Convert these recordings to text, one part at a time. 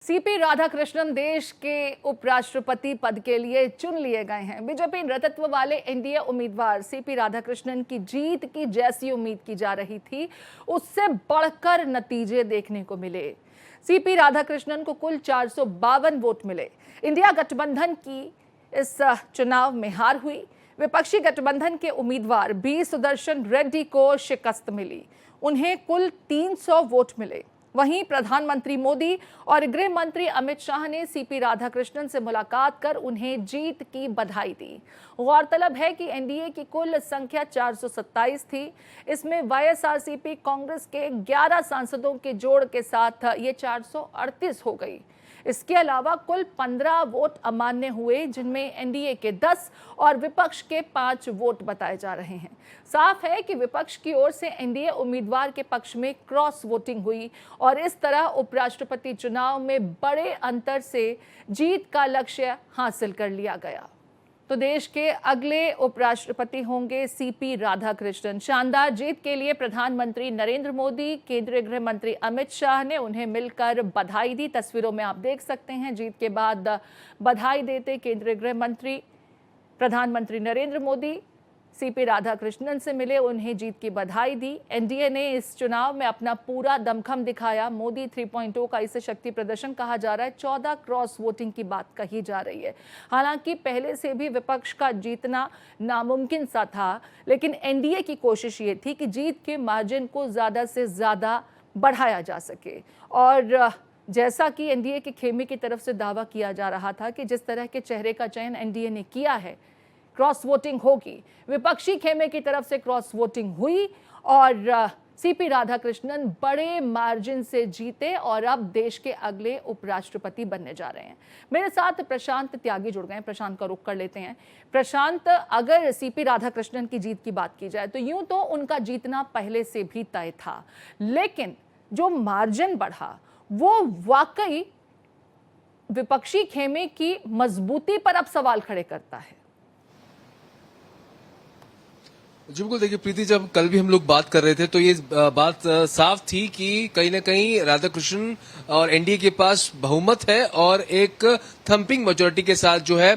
CP Radhakrishnan देश के उपराष्ट्रपति पद के लिए चुन लिए गए हैं। बीजेपी नेतृत्व वाले एनडीए उम्मीदवार सीपी राधाकृष्णन की जीत की जैसी उम्मीद की जा रही थी, उससे बढ़कर नतीजे देखने को मिले। सीपी राधाकृष्णन को कुल 452 वोट मिले। इंडिया गठबंधन की इस चुनाव में हार हुई। विपक्षी गठबंधन के उम्मीदवार बी सुदर्शन रेड्डी को शिकस्त मिली। उन्हें कुल 300 वोट मिले। वहीं प्रधानमंत्री मोदी और गृह मंत्री अमित शाह ने सीपी राधाकृष्णन से मुलाकात कर उन्हें जीत की बधाई दी। गौरतलब है कि एनडीए की कुल संख्या 427 थी। इसमें वाईएसआरसीपी कांग्रेस के 11 सांसदों के जोड़ के साथ ये 438 हो गई। इसके अलावा कुल 15 वोट अमान्य हुए, जिनमें एनडीए के 10 और विपक्ष के 5 वोट बताए जा रहे हैं। साफ है कि विपक्ष की ओर से एनडीए उम्मीदवार के पक्ष में क्रॉस वोटिंग हुई और इस तरह उपराष्ट्रपति चुनाव में बड़े अंतर से जीत का लक्ष्य हासिल कर लिया गया। तो देश के अगले उपराष्ट्रपति होंगे सीपी राधाकृष्णन। शानदार जीत के लिए प्रधानमंत्री नरेंद्र मोदी, केंद्रीय गृह मंत्री अमित शाह ने उन्हें मिलकर बधाई दी। तस्वीरों में आप देख सकते हैं, जीत के बाद बधाई देते केंद्रीय गृह मंत्री प्रधानमंत्री नरेंद्र मोदी सीपी राधाकृष्णन से मिले, उन्हें जीत की बधाई दी। एनडीए ने इस चुनाव में अपना पूरा दमखम दिखाया। मोदी 3.0 का इसे शक्ति प्रदर्शन कहा जा रहा है। 14 क्रॉस वोटिंग की बात कही जा रही है। हालांकि पहले से भी विपक्ष का जीतना नामुमकिन सा था, लेकिन एनडीए की कोशिश ये थी कि जीत के मार्जिन को ज्यादा से ज्यादा बढ़ाया जा सके। और जैसा कि एनडीए के खेमे की तरफ से दावा किया जा रहा था कि जिस तरह के चेहरे का चयन एनडीए ने किया है, क्रॉस वोटिंग होगी। विपक्षी खेमे की तरफ से क्रॉस वोटिंग हुई और सीपी राधाकृष्णन बड़े मार्जिन से जीते और अब देश के अगले उपराष्ट्रपति बनने जा रहे हैं। मेरे साथ प्रशांत त्यागी जुड़ गए हैं। प्रशांत का रुख कर लेते हैं। प्रशांत, अगर सीपी राधाकृष्णन की जीत की बात की जाए तो यूं तो उनका जीतना पहले से भी तय था, लेकिन जो मार्जिन बढ़ा वो वाकई विपक्षी खेमे की मजबूती पर अब सवाल खड़े करता है। जी बिल्कुल, देखिए प्रीति, जब कल भी हम लोग बात कर रहे थे तो ये बात साफ थी कि कहीं ना कहीं राधाकृष्णन और एनडीए के पास बहुमत है और एक थंपिंग मेजोरिटी के साथ जो है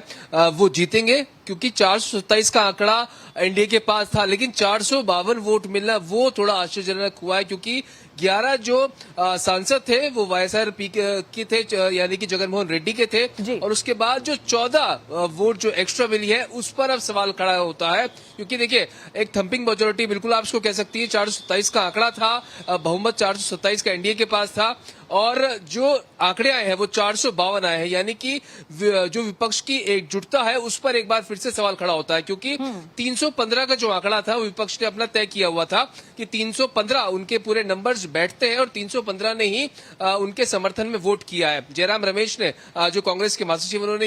वो जीतेंगे, क्योंकि 427 का आंकड़ा एनडीए के पास था, लेकिन 452 वोट मिलना वो थोड़ा आश्चर्यजनक हुआ है, क्योंकि 11 जो सांसद थे वो वाईएसआरपी के थे, यानी कि जगनमोहन रेड्डी के थे, और उसके बाद जो 14 वोट जो एक्स्ट्रा मिली है उस पर अब सवाल खड़ा होता है। क्योंकि देखिए, एक थंपिंग मेजोरिटी बिल्कुल आप इसको कह सकती है, 427 का आंकड़ा था, बहुमत 427 का एनडीए के पास था, और जो आंकड़े आए हैं वो 452 आए हैं, यानी कि जो विपक्ष की एकजुटता है उस पर एक बार फिर से सवाल खड़ा होता है। क्योंकि 315 का जो आंकड़ा था वो विपक्ष ने अपना तय किया हुआ था कि 315 उनके पूरे नंबर्स बैठते हैं और 315 ने ही उनके समर्थन में वोट किया है। जयराम रमेश ने, जो कांग्रेस के महासचिव, उन्होंने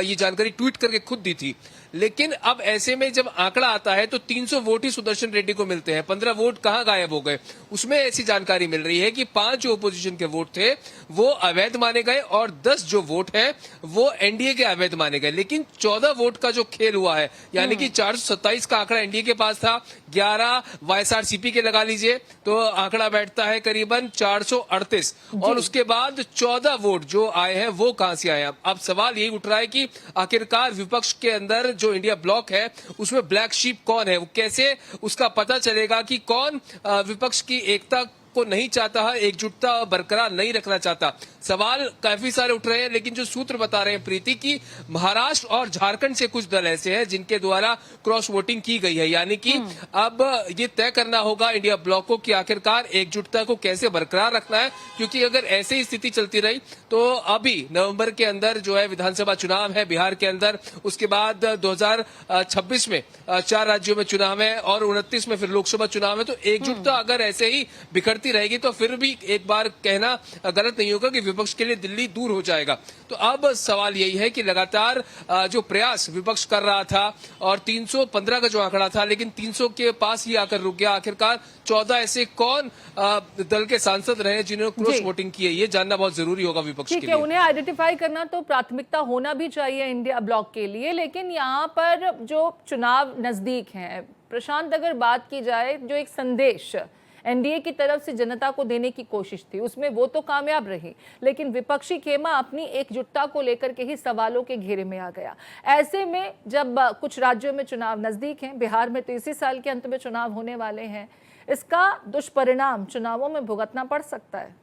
ये जानकारी ट्वीट करके खुद दी थी। लेकिन अब ऐसे में जब आंकड़ा आता है तो 300 वोट ही सुदर्शन रेड्डी को मिलते हैं। 15 वोट कहां गायब हो गए? उसमें ऐसी जानकारी मिल रही है कि 5 जो ओपोजिशन के वोट थे वो अवैध माने गए और 10 जो वोट है वो एनडीए के अवैध माने गए। लेकिन 14 वोट का जो खेल हुआ है, यानी कि 427 का आंकड़ा एनडीए के पास था, 11 वाईएसआरसीपी के लगा लीजिए तो आंकड़ा बैठता है करीबन 438, और उसके बाद 14 वोट जो आए हैं वो कहां से आए? अब सवाल यही उठ रहा है कि आखिरकार विपक्ष के अंदर जो इंडिया ब्लॉक है उसमें ब्लैक शीप कौन है? वो कैसे उसका पता चलेगा कि कौन विपक्ष की एकता को नहीं चाहता है, एकजुटता बरकरार नहीं रखना चाहता? सवाल काफी सारे उठ रहे हैं, लेकिन जो सूत्र बता रहे हैं प्रीति की महाराष्ट्र और झारखंड से कुछ दल ऐसे हैं जिनके द्वारा क्रॉस वोटिंग की गई है, यानी कि अब ये तय करना होगा इंडिया ब्लॉक को कि आखिरकार एकजुटता को कैसे बरकरार रखना है। क्योंकि अगर ऐसे ही स्थिति चलती रही तो अभी नवंबर के अंदर जो है विधानसभा चुनाव है बिहार के अंदर, उसके बाद 2026 में 4 राज्यों में चुनाव है और 29 में फिर लोकसभा चुनाव है। तो एकजुटता अगर ऐसे ही बिखरती रहेगी तो फिर भी एक बार कहना गलत नहीं होगा कि विपक्ष के लिए दिल्ली दूर हो जाएगा। तो अब सवाल यही है कि लगातार जो प्रयास विपक्ष कर रहा था और 315 का जो आंकड़ा था, लेकिन 300 के पास ही आकर रुक गया। आखिरकार 14 ऐसे कौन दल के सांसद रहे जिन्होंने क्रॉस वोटिंग की है, ये जानना बहुत जरूरी होगा विपक्ष के लिए। उन्हें आइडेंटिफाई करना तो प्राथमिकता होना भी चाहिए इंडिया ब्लॉक के लिए, लेकिन यहाँ पर जो चुनाव नजदीक है, प्रशांत, अगर बात की जाए जो एक संदेश एनडीए की तरफ से जनता को देने की कोशिश थी, उसमें वो तो कामयाब रही, लेकिन विपक्षी खेमा अपनी एकजुटता को लेकर के ही सवालों के घेरे में आ गया। ऐसे में जब कुछ राज्यों में चुनाव नजदीक हैं, बिहार में तो इसी साल के अंत में चुनाव होने वाले हैं, इसका दुष्परिणाम चुनावों में भुगतना पड़ सकता है।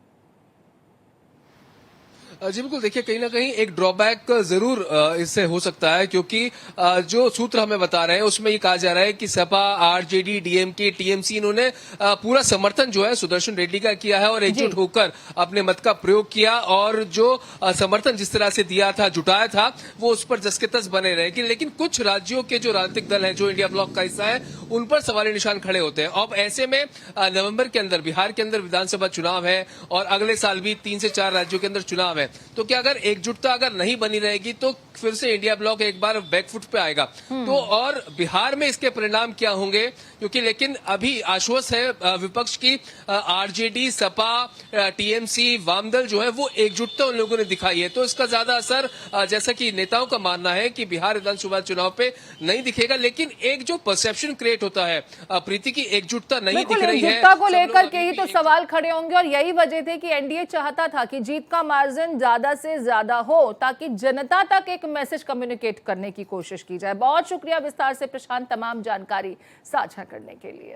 जी बिल्कुल, देखिए कहीं ना कहीं एक ड्रॉबैक जरूर इससे हो सकता है, क्योंकि जो सूत्र हमें बता रहे हैं उसमें ये कहा जा रहा है कि सपा, आरजेडी, डीएमके, टीएमसी इन्होंने पूरा समर्थन जो है सुदर्शन रेड्डी का किया है और एकजुट होकर अपने मत का प्रयोग किया, और जो समर्थन जिस तरह से दिया था, जुटाया था, वो उस पर जस के तस बने रहे। लेकिन कुछ राज्यों के जो राजनीतिक दल हैं जो इंडिया ब्लॉक का हिस्सा है, उन पर सवालिया निशान खड़े होते हैं। अब ऐसे में नवंबर के अंदर बिहार के अंदर विधानसभा चुनाव है और अगले साल भी 3 से 4 राज्यों के अंदर चुनाव है, तो क्या अगर एकजुटता अगर नहीं बनी रहेगी तो फिर से इंडिया ब्लॉक एक बार बैकफुट पे आएगा। तो और बिहार में इसके परिणाम क्या होंगे, क्योंकि लेकिन अभी आश्वस्त है विपक्ष की आरजेडी, सपा, टीएमसी, वामदल जो है वो एकजुटता उन लोगों ने दिखाई है, तो इसका ज्यादा असर जैसा कि नेताओं का मानना है कि बिहार विधानसभा चुनाव पे नहीं दिखेगा। लेकिन एक जो परसेप्शन क्रिएट होता है प्रीति की एकजुटता नहीं दिख रही है, एकजुटता को लेकर के ही तो सवाल खड़े होंगे, और यही वजह थी कि एनडीए चाहता था कि जीत का मार्जिन ज्यादा से ज्यादा हो ताकि जनता तक एक मैसेज कम्युनिकेट करने की कोशिश की जाए। बहुत शुक्रिया विस्तार से प्रशांत तमाम जानकारी साझा करने के लिए।